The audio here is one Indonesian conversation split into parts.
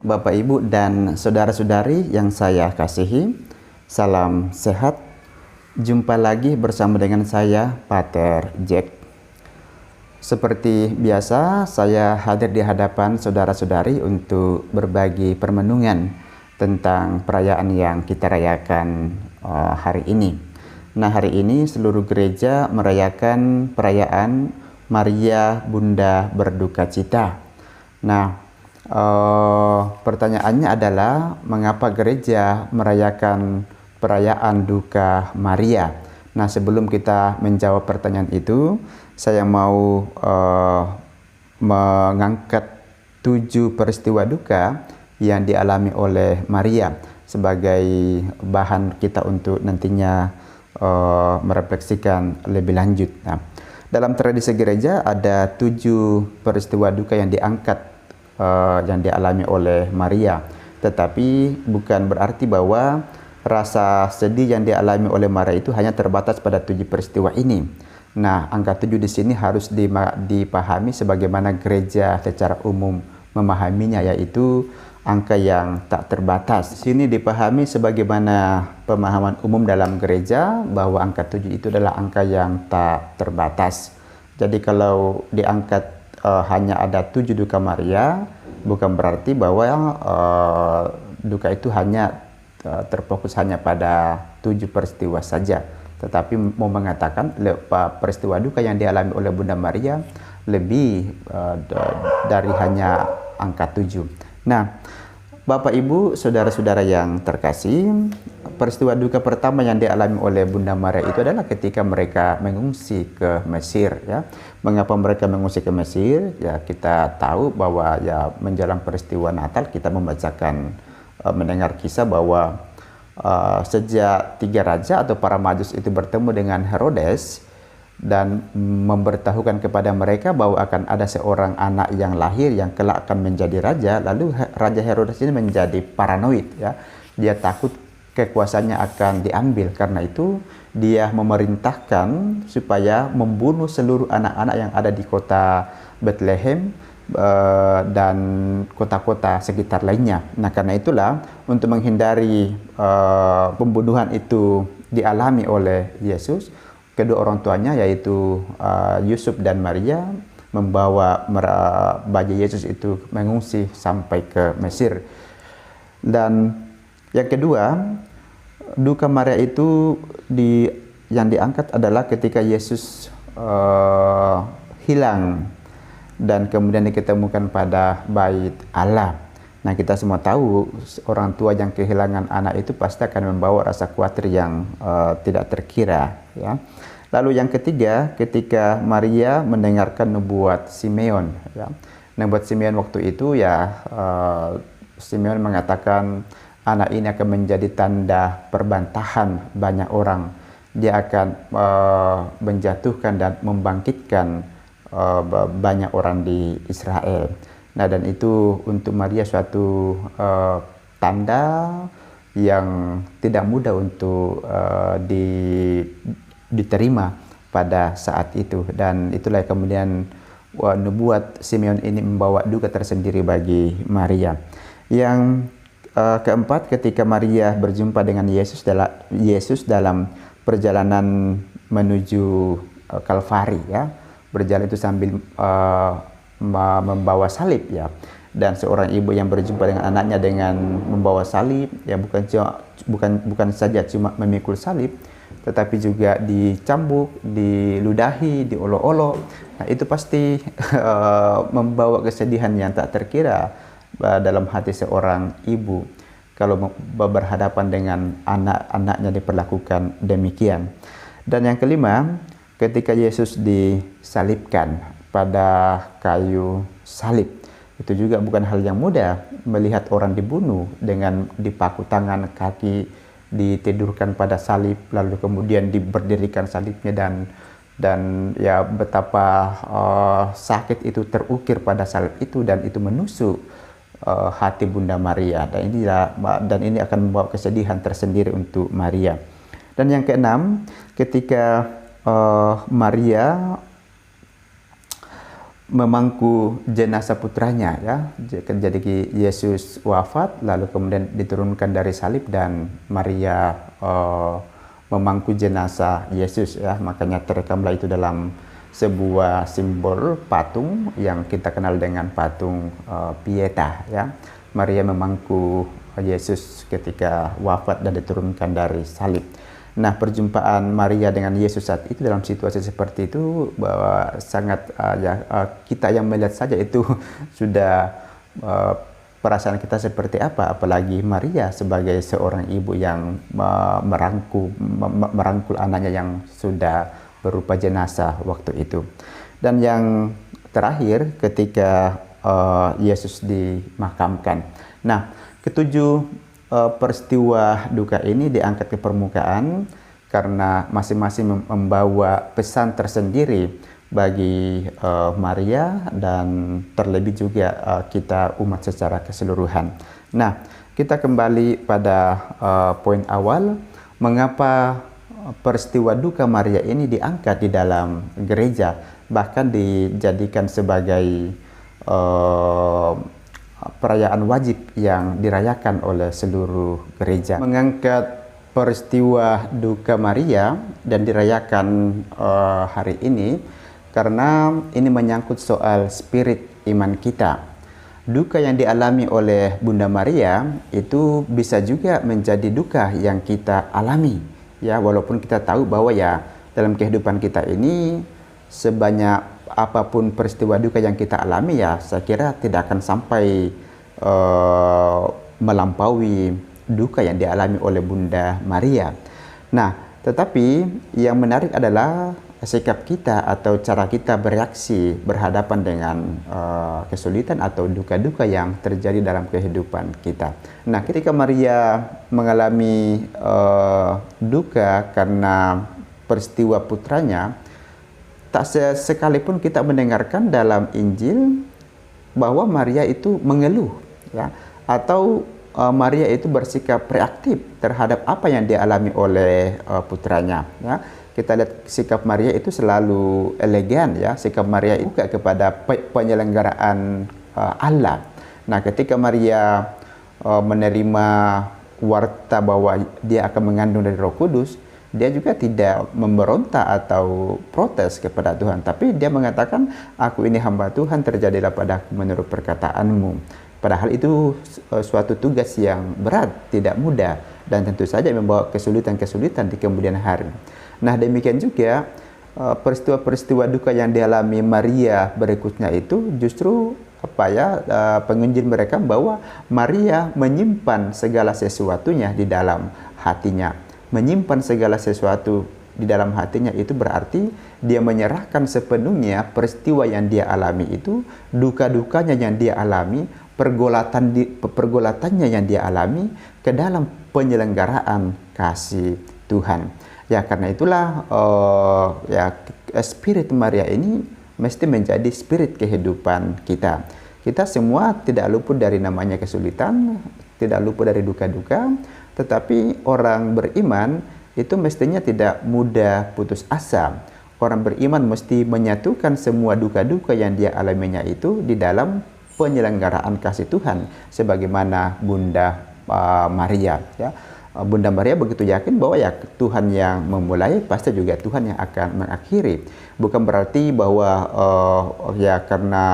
Bapak, Ibu, dan saudara-saudari yang saya kasihi, salam sehat. Jumpa lagi bersama dengan saya, Pater Jack. Seperti biasa, saya hadir di hadapan saudara-saudari untuk berbagi permenungan tentang perayaan yang kita rayakan hari ini. Nah, hari ini seluruh gereja merayakan perayaan Maria Bunda Berduka Cita. Nah, pertanyaannya adalah mengapa gereja merayakan perayaan duka Maria? Nah, sebelum kita menjawab pertanyaan itu, saya mau mengangkat 7 peristiwa duka yang dialami oleh Maria sebagai bahan kita untuk nantinya merefleksikan lebih lanjut. Nah, dalam tradisi gereja ada 7 peristiwa duka yang diangkat yang dialami oleh Maria, tetapi bukan berarti bahwa rasa sedih yang dialami oleh Maria itu hanya terbatas pada 7 peristiwa ini. Nah, angka 7 di sini harus dipahami sebagaimana gereja secara umum memahaminya, yaitu angka yang tak terbatas. Di sini dipahami sebagaimana pemahaman umum dalam gereja bahwa angka 7 itu adalah angka yang tak terbatas. Jadi kalau diangkat hanya ada 7 duka Maria, bukan berarti bahwa duka itu hanya terfokus hanya pada 7 peristiwa saja, tetapi mau mengatakan peristiwa duka yang dialami oleh Bunda Maria lebih dari hanya angka 7. Nah, Bapak, Ibu, saudara-saudara yang terkasih, peristiwa duka pertama yang dialami oleh Bunda Maria itu adalah ketika mereka mengungsi ke Mesir, ya. Mengapa mereka mengungsi ke Mesir? Ya, kita tahu bahwa ya menjelang peristiwa Natal kita mendengar kisah bahwa sejak 3 raja atau para majus itu bertemu dengan Herodes dan memberitahukan kepada mereka bahwa akan ada seorang anak yang lahir yang kelak akan menjadi raja, lalu Raja Herodes ini menjadi paranoid, ya. Dia takut kekuasaannya akan diambil, karena itu dia memerintahkan supaya membunuh seluruh anak-anak yang ada di kota Bethlehem dan kota-kota sekitar lainnya. Nah, karena itulah untuk menghindari pembunuhan itu dialami oleh Yesus, kedua orang tuanya yaitu Yusuf dan Maria membawa bayi Yesus itu mengungsi sampai ke Mesir. Dan yang kedua, duka Maria itu yang diangkat adalah ketika Yesus hilang dan kemudian diketemukan pada bait Allah. Nah, kita semua tahu orang tua yang kehilangan anak itu pasti akan membawa rasa khawatir yang tidak terkira, ya. Lalu yang ketiga, ketika Maria mendengarkan nubuat Simeon, ya. Nubuat Simeon waktu itu, ya, Simeon mengatakan anak ini akan menjadi tanda perbantahan banyak orang. Dia akan menjatuhkan dan membangkitkan banyak orang di Israel. Nah, dan itu untuk Maria suatu tanda yang tidak mudah untuk diterima pada saat itu. Dan itulah kemudian nubuat Simeon ini membawa duka tersendiri bagi Maria. Yang keempat, ketika Maria berjumpa dengan Yesus dalam perjalanan menuju Kalvari, ya. Berjalan itu sambil membawa salib, ya. Dan seorang ibu yang berjumpa dengan anaknya dengan membawa salib, ya, bukan saja cuma memikul salib, tetapi juga dicambuk, diludahi, diolok-olok. Nah, itu pasti membawa kesedihan yang tak terkira dalam hati seorang ibu kalau berhadapan dengan anak-anaknya diperlakukan demikian. Dan yang kelima, ketika Yesus disalibkan pada kayu salib, itu juga bukan hal yang mudah melihat orang dibunuh dengan dipaku tangan, kaki ditidurkan pada salib, lalu kemudian diberdirikan salibnya, dan ya betapa sakit itu terukir pada salib itu, dan itu menusuk hati Bunda Maria, dan ini akan membawa kesedihan tersendiri untuk Maria. Dan yang keenam, ketika Maria memangku jenazah putranya ya. Jadi Yesus wafat lalu kemudian diturunkan dari salib dan Maria memangku jenazah Yesus ya. Makanya terekamlah itu dalam sebuah simbol patung yang kita kenal dengan patung Pieta ya. Maria memangku Yesus ketika wafat dan diturunkan dari salib. Nah, perjumpaan Maria dengan Yesus saat itu dalam situasi seperti itu bahwa sangat kita yang melihat saja itu sudah perasaan kita seperti apa, apalagi Maria sebagai seorang ibu yang merangkul anaknya yang sudah berupa jenazah waktu itu. Dan yang terakhir ketika Yesus dimakamkan. Nah, ketujuh peristiwa duka ini diangkat ke permukaan karena masing-masing membawa pesan tersendiri bagi Maria dan terlebih juga kita umat secara keseluruhan. Nah, kita kembali pada poin awal, mengapa peristiwa duka Maria ini diangkat di dalam gereja, bahkan dijadikan sebagai perayaan wajib yang dirayakan oleh seluruh gereja. Mengangkat peristiwa duka Maria dan dirayakan hari ini karena ini menyangkut soal spirit iman kita. Duka yang dialami oleh Bunda Maria itu bisa juga menjadi duka yang kita alami ya, walaupun kita tahu bahwa ya dalam kehidupan kita ini sebanyak apapun peristiwa duka yang kita alami ya, saya kira tidak akan sampai melampaui duka yang dialami oleh Bunda Maria. Nah, tetapi yang menarik adalah sikap kita atau cara kita bereaksi berhadapan dengan kesulitan atau duka-duka yang terjadi dalam kehidupan kita. Nah, ketika Maria mengalami duka karena peristiwa putranya, tak sekalipun kita mendengarkan dalam Injil bahwa Maria itu mengeluh ya, atau Maria itu bersikap reaktif terhadap apa yang dialami oleh putranya ya. Kita lihat sikap Maria itu selalu elegan ya, sikap Maria itu kepada penyelenggaraan Allah. Nah, ketika Maria menerima warta bahwa dia akan mengandung dari Roh Kudus, dia juga tidak memberontak atau protes kepada Tuhan, tapi dia mengatakan, aku ini hamba Tuhan, terjadilah padaku menurut perkataanmu. Padahal itu suatu tugas yang berat, tidak mudah, dan tentu saja membawa kesulitan-kesulitan di kemudian hari. Nah, demikian juga peristiwa-peristiwa duka yang dialami Maria berikutnya itu justru pengunjung mereka bahwa Maria menyimpan segala sesuatunya di dalam hatinya. Menyimpan segala sesuatu di dalam hatinya itu berarti dia menyerahkan sepenuhnya peristiwa yang dia alami itu, duka-dukanya yang dia alami, pergolatannya yang dia alami ke dalam penyelenggaraan kasih Tuhan. Ya, karena itulah spirit Maria ini mesti menjadi spirit kehidupan kita. Kita semua tidak luput dari namanya kesulitan, tidak luput dari duka-duka, tetapi orang beriman itu mestinya tidak mudah putus asa. Orang beriman mesti menyatukan semua duka-duka yang dia alaminya itu di dalam penyelenggaraan kasih Tuhan, sebagaimana Bunda Maria ya. Bunda Maria begitu yakin bahwa ya Tuhan yang memulai, pasti juga Tuhan yang akan mengakhiri. Bukan berarti bahwa karena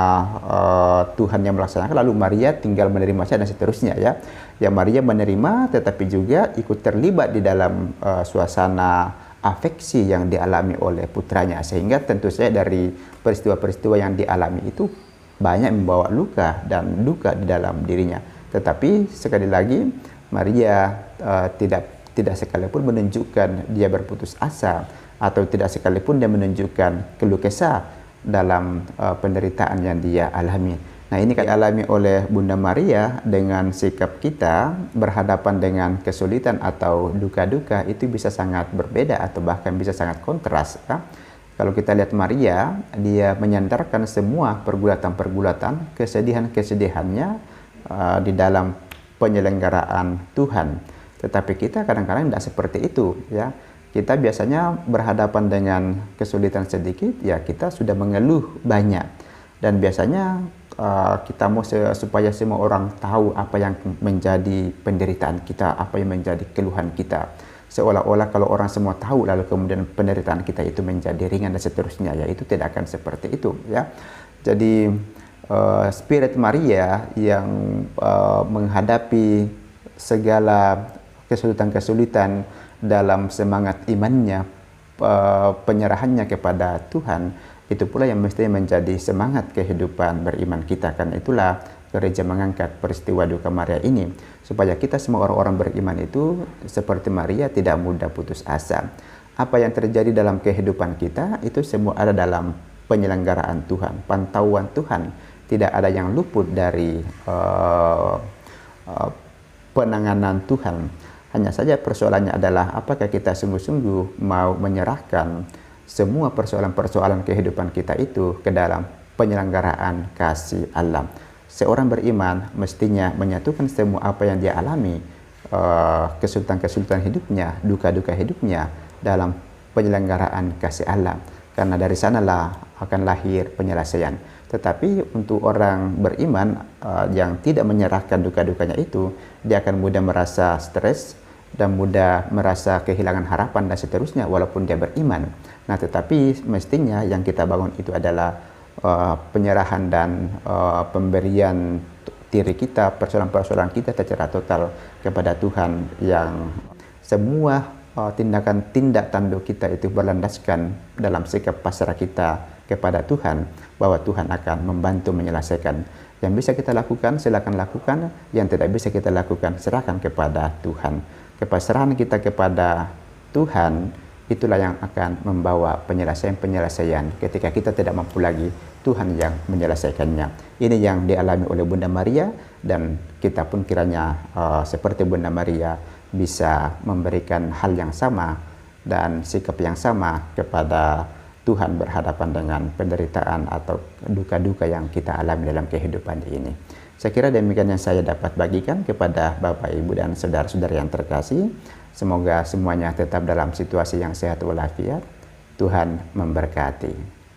Tuhan yang melaksanakan lalu Maria tinggal menerima saja dan seterusnya ya. Ya, Maria menerima tetapi juga ikut terlibat di dalam suasana afeksi yang dialami oleh putranya, sehingga tentu saja dari peristiwa-peristiwa yang dialami itu banyak membawa luka dan duka di dalam dirinya. Tetapi sekali lagi Maria tidak sekalipun menunjukkan dia berputus asa, atau tidak sekalipun dia menunjukkan keluh kesah dalam penderitaan yang dia alami. Nah, ini kan alami oleh Bunda Maria dengan sikap kita berhadapan dengan kesulitan atau duka-duka itu bisa sangat berbeda atau bahkan bisa sangat kontras ya. Kalau kita lihat Maria, dia menyandarkan semua pergulatan-pergulatan, kesedihan-kesedihannya di dalam penyelenggaraan Tuhan. Tetapi kita kadang-kadang tidak seperti itu ya. Kita biasanya berhadapan dengan kesulitan sedikit ya kita sudah mengeluh banyak. Dan biasanya kita mau supaya semua orang tahu apa yang menjadi penderitaan kita, apa yang menjadi keluhan kita. Seolah-olah kalau orang semua tahu lalu kemudian penderitaan kita itu menjadi ringan dan seterusnya, ya itu tidak akan seperti itu, ya. Jadi Spirit Maria yang menghadapi segala kesulitan-kesulitan dalam semangat imannya, penyerahannya kepada Tuhan, itu pula yang mestinya menjadi semangat kehidupan beriman kita. Karena itulah gereja mengangkat peristiwa duka Maria ini, supaya kita semua orang-orang beriman itu seperti Maria tidak mudah putus asa. Apa yang terjadi dalam kehidupan kita itu semua ada dalam penyelenggaraan Tuhan, pantauan Tuhan. Tidak ada yang luput dari penanganan Tuhan. Hanya saja persoalannya adalah apakah kita sungguh-sungguh mau menyerahkan semua persoalan-persoalan kehidupan kita itu ke dalam penyelenggaraan kasih Allah. Seorang beriman mestinya menyatukan semua apa yang dia alami, kesulitan-kesulitan hidupnya, duka-duka hidupnya dalam penyelenggaraan kasih Allah. Karena dari sanalah akan lahir penyelesaian. Tetapi untuk orang beriman yang tidak menyerahkan duka-dukanya itu, dia akan mudah merasa stres dan mudah merasa kehilangan harapan dan seterusnya walaupun dia beriman. Nah, tetapi mestinya yang kita bangun itu adalah penyerahan dan pemberian diri kita, persoalan-persoalan kita secara total kepada Tuhan, yang semua tindak tanduk kita itu berlandaskan dalam sikap pasrah kita kepada Tuhan, bahwa Tuhan akan membantu menyelesaikan. Yang bisa kita lakukan, silakan lakukan. Yang tidak bisa kita lakukan, serahkan kepada Tuhan. Kepasrahan kita kepada Tuhan, itulah yang akan membawa penyelesaian-penyelesaian. Ketika kita tidak mampu lagi, Tuhan yang menyelesaikannya. Ini yang dialami oleh Bunda Maria, dan kita pun kiranya seperti Bunda Maria bisa memberikan hal yang sama dan sikap yang sama kepada Tuhan berhadapan dengan penderitaan atau duka-duka yang kita alami dalam kehidupan ini. Saya kira demikian yang saya dapat bagikan kepada Bapak, Ibu, dan saudara-saudara yang terkasih. Semoga semuanya tetap dalam situasi yang sehat walafiat. Tuhan memberkati.